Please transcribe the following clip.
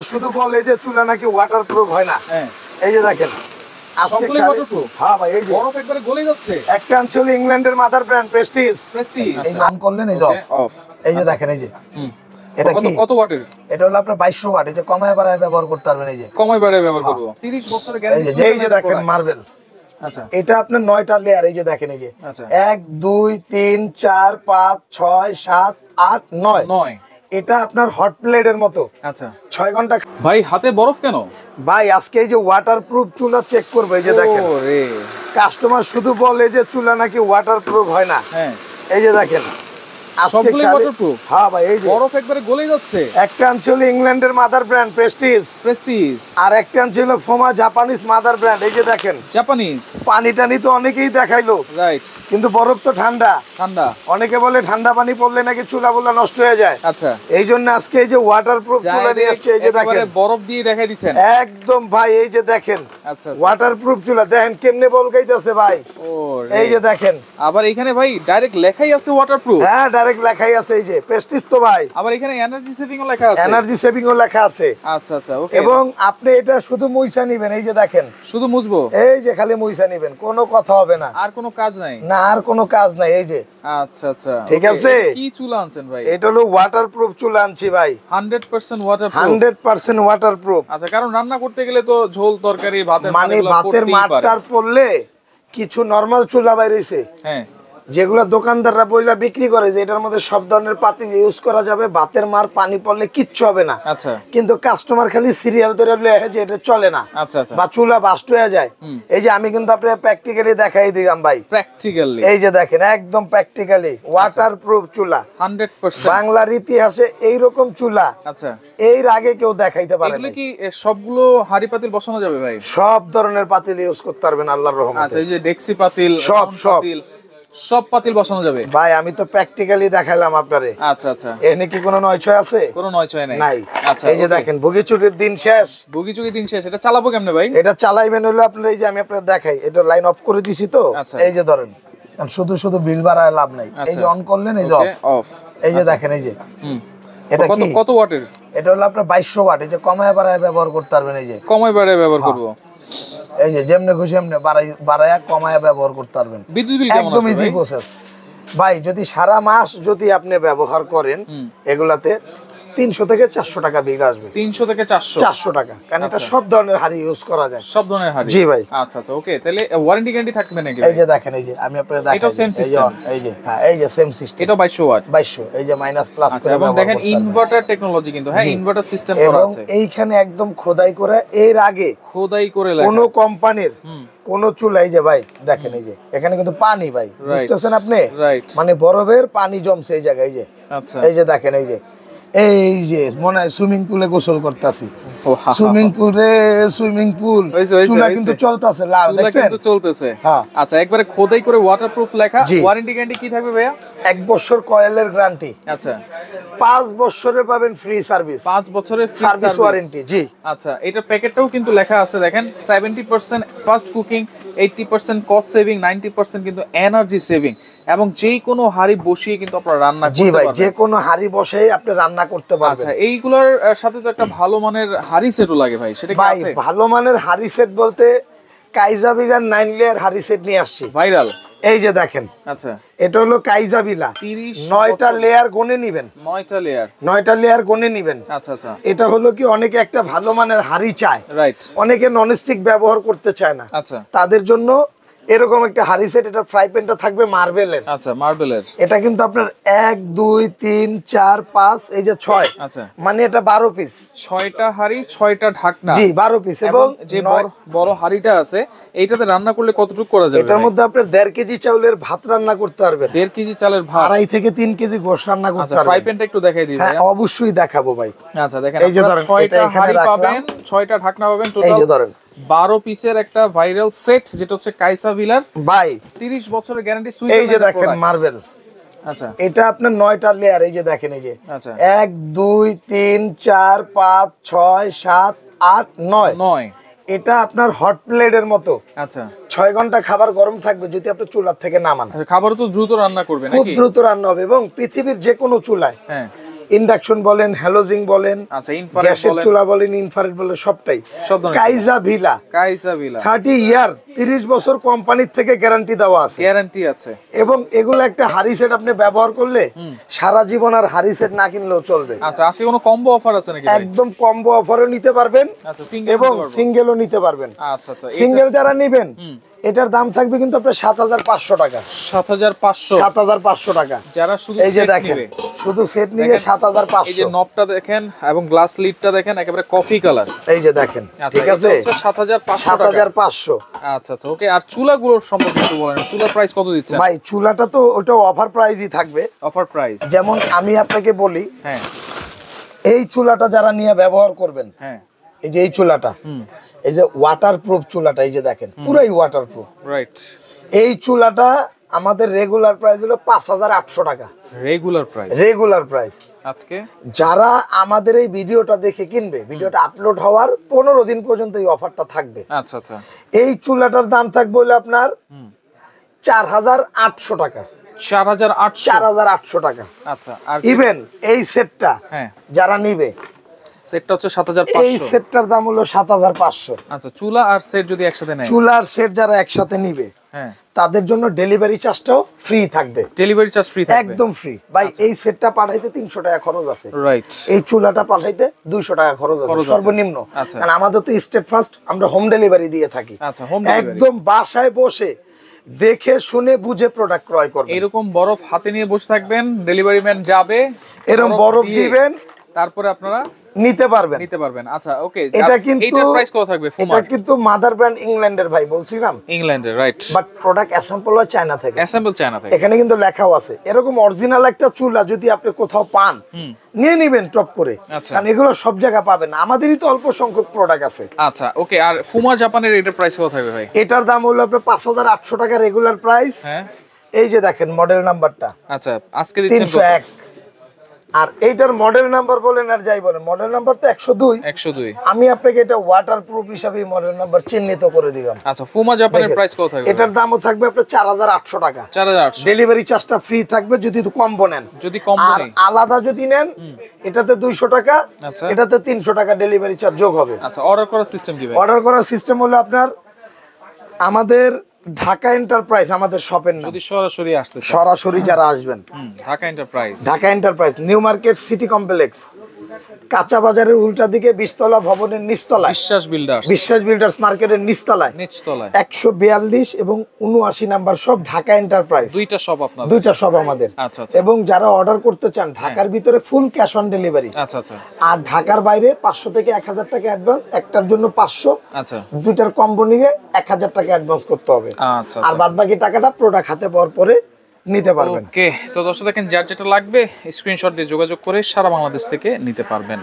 শুধু বলে যে চুলা নাকি ওয়াটারপ্রুফ হয় না। এই যে দেখেন সবগুলো ওয়াটারপ্রুফ। হ্যাঁ ভাই, এই যে বরফ একবারে গলে যাচ্ছে। একটা ছিল ইংল্যান্ডের মাদার ব্র্যান্ড প্রেস্টিজ। এই অন করলেন, এই যে অফ। এই যে দেখেন, এই যে এটা কি কত ওয়াটের? এটা হলো আপনার 2200 ওয়াট। এই যে কমায় বাড়ায় ব্যবহার করতে পারবেন। এই যে কমায় বাড়ায় ব্যবহার করব। 30 বছরের গ্যারান্টি। এই যে দেখেন মার্বেল। আচ্ছা, এটা আপনার 9টা লেয়ার। এই যে দেখেন, এই যে আচ্ছা 1 2 3 4 5 6 7 8 9। এটা আপনার হট প্লেটের মতো। আচ্ছা 6 ঘন্টা। ভাই হাতে বরফ কেন? ভাই আজকে এই যে ওয়াটারপ্রুফ চুলা চেক করবে। এই যে দেখেন ওরে, কাস্টমার শুধু বলে যে চুলা নাকি ওয়াটারপ্রুফ হয় না। হ্যাঁ এই যে দেখেন সবগুলো ওয়াটারপ্রুফ। হ্যাঁ ভাই, এই যে বরফ একবারে গলে যাচ্ছে। একটা ছিল ইংল্যান্ডের মাদার ব্র্যান্ড প্রেস্টিজ। আর একটা ছিল ফোমা জাপানিজ মাদার ব্র্যান্ড। এই যে দেখেন জাপানিজ। পানি টানি তো অনেকেই দেখাইলো, রাইট, কিন্তু বরফ তো ঠান্ডা। অনেকে বলে ঠান্ডা পানি পড়লে নাকি চুলা বুলা নষ্ট হয়ে যায়। আচ্ছা, এই জন্য আজকে এই যে ওয়াটারপ্রুফ চুলা নিয়ে আসছে। এই যে দেখেন বরফ দিয়ে দেখাই দিচ্ছেন একদম ভাই। এই যে দেখেন আচ্ছা ওয়াটারপ্রুফ চুলা দেখেন কেমনে বলকাইতেছে ভাই। এই যে দেখেন আবার এখানে ভাই ডাইরেক্ট লেখাই আছে ওয়াটারপ্রুফ। হ্যাঁ ডাইরেক্ট লেখাই আছে। এই যে প্রেস্টিজ তো ভাই। আবার এখানে এনার্জি সেভিং ও লেখা আছে। এনার্জি সেভিং ও লেখা আছে। আচ্ছা আচ্ছা, ওকে। এবং আপনি এটা শুধু মুইসা নেবেন। এই যে দেখেন শুধু মুছবো। এই যে খালি মুইসা নেবেন, কোনো কথা হবে না, আর কোনো কাজ নাই। না আর কোনো কাজ নাই। এই যে আচ্ছা আচ্ছা, ঠিক আছে। কি চুলা আনছেন ভাই? এটা হলো ওয়াটারপ্রুফ চুলা আনছি ভাই। 100% ওয়াটারপ্রুফ। 100% ওয়াটারপ্রুফ। আচ্ছা, কারণ রান্না করতে গেলে তো ঝোল তরকারি ভাতের মানে ভাতের মাঠটার পড়লে কিছু নরমাল চুলা বাইরে হইছে, হ্যাঁ, যেগুলো দোকানদাররা বইলা বিক্রি করে যে এটার মধ্যে সব ধরনের পাতিল ইউজ করা যাবে, ভাতের মার পানি পড়লে কিচ্ছু হবে না। আচ্ছা, কিন্তু কাস্টমার খালি সিরিয়াল ধরে লেখে যে এটা চলে না। আচ্ছা আচ্ছা, বা চুলা বাস্ট হয়ে যায়। এই যে আমি কিন্তু আপনাকে প্র্যাকটিক্যালি দেখাই দিলাম ভাই। প্র্যাকটিক্যালি এই যে দেখেন একদম প্র্যাকটিক্যালি ওয়াটারপ্রুফ চুলা। 100% বাংলার ইতিহাসে এইরকম চুলা আচ্ছা এর আগে কেউ দেখাইতে পারে না। এগুলো কি সবগুলো হাড়ি পাতিল বসানো যাবে ভাই? সব ধরনের পাতিল ইউজ করতে পারবেন আল্লাহর রহমতে। আচ্ছা, এই যে ডেক্সি পাতিল, সব পাতিল বসানো যাবে ভাই। আমি তো প্র্যাকটিক্যালি দেখাইলাম আপনারে। আচ্ছা আচ্ছা, এনে কি কোনো নয়ছয় আছে? কোনো নয়ছয় নাই। নাই। আচ্ছা, এই যে দেখেন বগিচুকির দিন শেষ। বগিচুকি দিন শেষ। এটা চালাবো কেমনে ভাই? এটা চালাইবেন হলো আপনার এই যে আমি আপনাদের দেখাই, এটা লাইন অফ করে দিছি তো। এই যে ধরেন শুধু শুধু বিল বাড়ায় লাভ নাই। এই যে অন করলেন, এই যে অফ। এই যে দেখেন, এই যে এটা কি কত ওয়াটের? এটা হলো আপনার 2200 ওয়াট। এই যে কমায় বাড়ায় ব্যবহার করতে পারবেন। এই যে কমায় বাড়ায় ব্যবহার করব। এই যে যেমনে খুশি এমনি বাড়ায়া কমায়া ব্যবহার করতে পারবেন। বিদ্যুৎ বিল কেমন একদম ইজি প্রসেস ভাই। যদি সারা মাস যদি আপনি ব্যবহার করেন এগুলাতে 300 থেকে 400 টাকা বিল আসবে। 300 থেকে 400 টাকা, কারণ এটা সব ধরনের হাড়ি ইউজ করা যায়। সব ধরনের হাড়ি? জি ভাই। আচ্ছা আচ্ছা, ওকে। তাহলে ওয়ারেন্টি গ্যারান্টি থাকবে নাকি? এই যে দেখেন, এই যে আমি আপনাদের দেখাই। এটাও সেম সিস্টেম? এই যে হ্যাঁ, এই যে সেম সিস্টেম। এটা 2200 ওয়াট। 2200। এই যে মাইনাস প্লাস করে। এবং দেখেন ইনভার্টার টেকনোলজি কিন্তু, হ্যাঁ ইনভার্টার সিস্টেম করা আছে। এবং এইখানে একদম খোদাই করে, এর আগে খোদাই করে লেখা কোন কোম্পানির কোন চুলা। এই যে ভাই দেখেন, এই যে এখানে কিন্তু পানি ভাই, বুঝতেছেন আপনি? মানে বরফের পানি জমছে এই জায়গায়। এই যে আচ্ছা, এই যে দেখেন, এই যে মনে হয় সুইমিং পুলে গোসল করতেছি। সুইমিং পুল চুলা কিন্তু চলতেছে, লাল দেখছেন কিন্তু চলতেছে। আচ্ছা, একবারে খোদাই করে ওয়াটারপ্রুফ লেখা। ওয়ারেন্টি গ্যারান্টি কি থাকবে ভাইয়া? 1 বছর কয়েলের গ্যারান্টি। আচ্ছা, 5 বছরে পাবেন ফ্রি সার্ভিস। 5 বছরের ফ্রি সার্ভিস ওয়ারেন্টি। জি আচ্ছা, এটার প্যাকেটটাও কিন্তু লেখা আছে দেখেন। 70% ফাস্ট কুকিং, 80% কস্ট সেভিং, 90% কিন্তু এনার্জি সেভিং। এবং যে কোনো হাড়ি বসিয়ে কিন্তু আপনারা রান্না করতে পারবেন। জি ভাই, যে কোনো হাড়ি বসিয়ে আপনি রান্না করতে পারবেন। আচ্ছা, এইগুলোর সাথে তো একটা ভালো মানের হাড়ি সেটও লাগে ভাই, সেটা কি আছে? ভালো মানের হাড়ি সেট বলতে কাইজাবিলার 9 লেয়ার হাড়ি সেট নিয়ে আসছি, ভাইরাল। এই যে দেখেন। আচ্ছা, এটা হলো কাইজাবিলা। 9টা লেয়ার গনে নেবেন। 9টা লেয়ার গনে নেবেন। আচ্ছা আচ্ছা, এটা হলো কি অনেকে একটা ভালো মানের হাড়ি চায়, রাইট। অনেকে ননস্টিক ব্যবহার করতে চায় না। আচ্ছা, তাদের জন্য এরকম একটা হাড়ি সেট। এটা ফ্রাই প্যানটা থাকবে মার্বেলের। আচ্ছা, মার্বেলের। এটা কিন্তু আপনার 1 2 3 4 5 এই যে 6। আচ্ছা, মানে এটা 12 পিস। 6টা হাড়ি, 6টা ঢাকনা। জি, 12 পিস। এবং যে বড় হাড়িটা আছে এইটাতে রান্না করলে কতটুকু করা যাবে? এটার মধ্যে আপনি 1.5 কেজি চাউলের ভাত রান্না করতে পারবেন। 1.5 কেজি চালের ভাত, 2.5 থেকে 3 কেজি গোশত রান্না করতে পারবেন। ফ্রাই প্যানটা একটু দেখাই দিই ভাই। হ্যাঁ, অবশ্যই দেখাবো ভাই। আচ্ছা, দেখেন এই যে ধরেন 6টা হাড়ি পাবেন, 6টা ঢাকনা পাবেন। টোটাল এই যে ধরেন 12 পিসের একটা ভাইরাল সেট, যেটা হচ্ছে কাইসাবিলার ভাই। 30 বছরের গ্যারান্টি। সুইচ এই যে দেখেন মার্বেল। আচ্ছা, এটা আপনার 9টা লেয়ার। এই যে দেখেন, এই যে 1 2 3 4 5 6 7 8 9। এটা আপনার হট প্লেটের মতো। আচ্ছা, 6 ঘন্টা খাবার গরম থাকবে যদি আপনি চুলার থেকে নামান। আচ্ছা, খাবার তো দ্রুত রান্না করবে নাকি? খুব দ্রুত রান্না হবে এবং পৃথিবীর যে কোনো চুলায় ইন্ডাকশন বলেন, হ্যালোজিং বলেন, আচ্ছা ইনফ্রারেড গ্যাসের চুলা বলেন, ইনফ্রারেড বলেন, সবটাই। কাইজা ভিলা 30 ইয়ার 30 বছর কোম্পানির থেকে গ্যারান্টি দেওয়া আছে, গ্যারান্টি আছে। এবং এগুলো একটা হাড়ি সেট আপনি ব্যবহার করলে সারা জীবন আর হাড়ি সেট না কিনলেও চলবে। আচ্ছা আজকে কোনো কম্বো অফার আছে নাকি? একদম কম্বো অফারও নিতে পারবেন, আচ্ছা এবং সিঙ্গেলও নিতে পারবেন। আচ্ছা আচ্ছা, সিঙ্গেল যারা নেবেন এটার দাম থাকবে কিন্তু আপনার 7500 টাকা। 7500 টাকা যারা শুধু এই যে দেখেন, শুধু সেট নিয়ে 7500। এই যে নবটা দেখেন এবং গ্লাস লিডটা দেখেন একেবারে কফি কালার, এই যে দেখেন, ঠিক আছে, 7500। আচ্ছা আচ্ছা, ওকে। আর চুলাগুলোর সম্পর্কে একটু বলেন, চুলার প্রাইস কত দিচ্ছেন? ভাই চুলাটা তো ওটা অফার প্রাইসই থাকবে। অফার প্রাইস যেমন আমি আপনাকে বলি, হ্যাঁ, এই চুলাটা যারা নিয়ে ব্যবহার করবেন, হ্যাঁ, এই যে এই চুলাটা, এই যে ওয়াটারপ্রুফ চুলাটা, এই যে দেখেন পুরাই ওয়াটারপ্রুফ, রাইট। এই চুলাটা আমাদের রেগুলার প্রাইস হলো 5800 টাকা। Regular price. আজকে যারা আমাদের এই ভিডিওটা দেখে কিনবে, ভিডিওটা আপলোড হওয়ার 15 দিন পর্যন্ত এই অফারটা থাকবে। আচ্ছা আচ্ছা, এই চুলাটার দাম থাকবে হলো আপনার 4800 টাকা। 4800 টাকা। আচ্ছা, আর ইভেন এই সেটটা যারা নিবে, সেটটা হচ্ছে 7500, এই সেটটার দাম হলো 7500। আচ্ছা, চুলা আর সেট যদি একসাথে নেয়, চুলা আর সেট যারা একসাথে নিবে, হ্যাঁ, তাদের জন্য ডেলিভারি চার্জটাও ফ্রি থাকবে। ডেলিভারি চার্জ ফ্রি থাকবে, একদম ফ্রি। ভাই এই সেটটা পাঠাইতে 300 টাকা খরচ আছে, রাইট। এই চুলাটা পাঠাইতে 200 টাকা খরচ আছে সর্বনিম্ন। কারণ আমাদের তো স্টেট ফার্স্ট, আমরা হোম ডেলিভারি দিয়ে থাকি। আচ্ছা, হোম ডেলিভারি, একদম বাসায় বসে দেখে শুনে বুঝে প্রোডাক্ট ক্রয় করবেন। এরকম বরফ হাতে নিয়ে বসে থাকবেন, ডেলিভারি ম্যান যাবে, এরকম বরফ দিবেন, তারপরে আপনারা নিতে পারবেন। আচ্ছা, ওকে। এটা কিন্তু এটার প্রাইস কত থাকবে? এটা কিন্তু মাদার ব্র্যান্ড ইংল্যান্ডের, ভাই বলছিলাম ইংল্যান্ডের, রাইট, বাট প্রোডাক্ট অ্যাসেম্বল হয় চায়না থেকে। এখানে কিন্তু লেখাও আছে। এরকম অরিজিনাল একটা চুলা যদি আপনি কোথাও পান, নিয়ে নেবেন টপ করে, কারণ এগুলো সব জায়গায় পাবেন না, আমাদেরই তো অল্প সংখ্যক প্রোডাক্ট আছে। আচ্ছা, ওকে। আর ফুমা জাপানের এটার প্রাইস কত থাকবে ভাই? এটার দাম হলো আপনার 5800 টাকা রেগুলার প্রাইস। হ্যাঁ, এই যে দেখেন মডেল নাম্বারটা, আচ্ছা, আজকে দিচ্ছেন 301। আর এইটার মডেল নাম্বার বলেন আর যাই বলেন, মডেল নাম্বার তো 102। আমি আপনাকে এটা ওয়াটারপ্রুফ হিসাবে মডেল নাম্বার চিহ্নিত করে দিলাম। আচ্ছা, ফুমা জাপানের প্রাইস কত থাকবে? এটার দামও থাকবে আপনার 4800 টাকা। 4800। ডেলিভারি চার্জটা ফ্রি থাকবে যদি কম্বো নেন। আর আলাদা যদি নেন, এটাতে 200 টাকা, এটাতে 300 টাকা ডেলিভারি চার্জ যোগ হবে। আচ্ছা, অর্ডার করার সিস্টেম কি ভাই? অর্ডার করার সিস্টেম হলো আপনার আমাদের ঢাকা এন্টারপ্রাইজ, আমাদের শপের নাম। যদি সরাসরি আসতে চান, সরাসরি যারা আসবেন, Dhaka enterprise new market city complex, কাঁচা বাজারের উল্টা দিকে 20 তলা ভবনের নিচতলায়, বিশ্বাস বিল্ডার্স মার্কেটের নিচতলায় 142 এবং 79 নাম্বার শপ, ঢাকা এন্টারপ্রাইজ। দুইটা শপ আমাদের। আচ্ছা, এবং যারা অর্ডার করতে চান ঢাকার ভিতরে ফুল ক্যাশ অন ডেলিভারি। আচ্ছা আচ্ছা। আর ঢাকার বাইরে 500 থেকে 1000 টাকা অ্যাডভান্স, একটার জন্য 500, আচ্ছা, দুইটার কম্বো নিয়ে 1000 টাকা অ্যাডভান্স করতে হবে। আচ্ছা, আর বাদ বাকি টাকাটা প্রোডাক্ট হাতে পাওয়ার পরে নিতে পারবেন। ওকে, তো দর্শক দেখেন, যার যেটা লাগবে স্ক্রিনশট দিয়ে যোগাযোগ করে সারা বাংলাদেশ থেকে নিতে পারবেন।